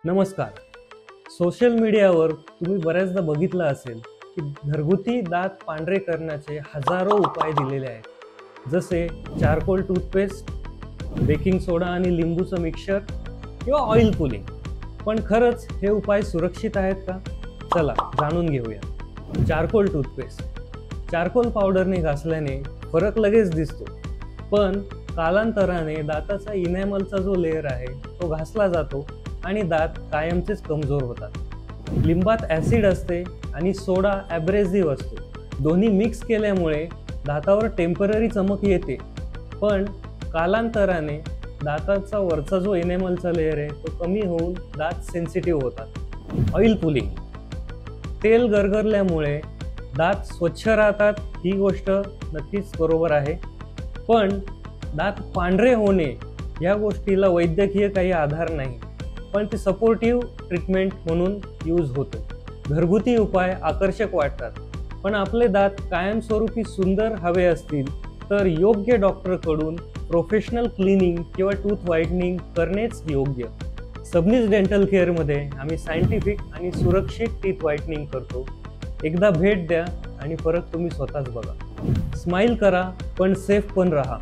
नमस्कार. सोशल मीडियावर तुम्ही बऱ्याचदा बघितलं असेल की घरगुती दात पांढरे करण्याचे हजारो उपाय दिलेले आहेत, जसे चारकोल टूथपेस्ट, बेकिंग सोडा आणि लिंबूचं मिक्सचर किंवा ऑइल पुलिंग. पण खरंच हे उपाय सुरक्षित आहेत का? चला जाणून घेऊया. Charcoal toothpaste. चारकोल पावडरने घासल्याने फरक लगेच दिसतो, पण कालांतराने दाताचा इनॅमलचा जो लेअर आहे तो घासला जातो आणि दात कायमचेच कमजोर होतात. लिंबात ॲसिड असते आणि सोडा ॲब्रेसिव्ह असतो. दोन्ही मिक्स केल्यामुळे दातावर टेम्पररी चमक येते, पण कालांतराने दाताचा वरचा जो एनेमलचा लेअर आहे तो कमी होऊन दात सेन्सिटिव्ह होतात. Oil pulling. तेल गरगरल्यामुळे दात स्वच्छ राहतात, ही गोष्ट नक्कीच बरोबर आहे, पण दात पांढरे होणे या गोष्टीला वैद्यकीय काही आधार नाही, पण ते सपोर्टिव्ह ट्रीटमेंट म्हणून यूज होतो. घरगुती उपाय आकर्षक वाटतात, पण आपले दात कायमस्वरूपी सुंदर हवे असतील तर योग्य डॉक्टरकडून प्रोफेशनल क्लिनिंग किंवा टूथ व्हाईटनिंग करणेच योग्य. सबनीस डेंटल केअरमध्ये आम्ही सायंटिफिक आणि सुरक्षित टीथ व्हाईटनिंग करतो. एकदा भेट द्या आणि फरक तुम्ही स्वतःच बघा. स्माईल करा, पण सेफ पण राहा.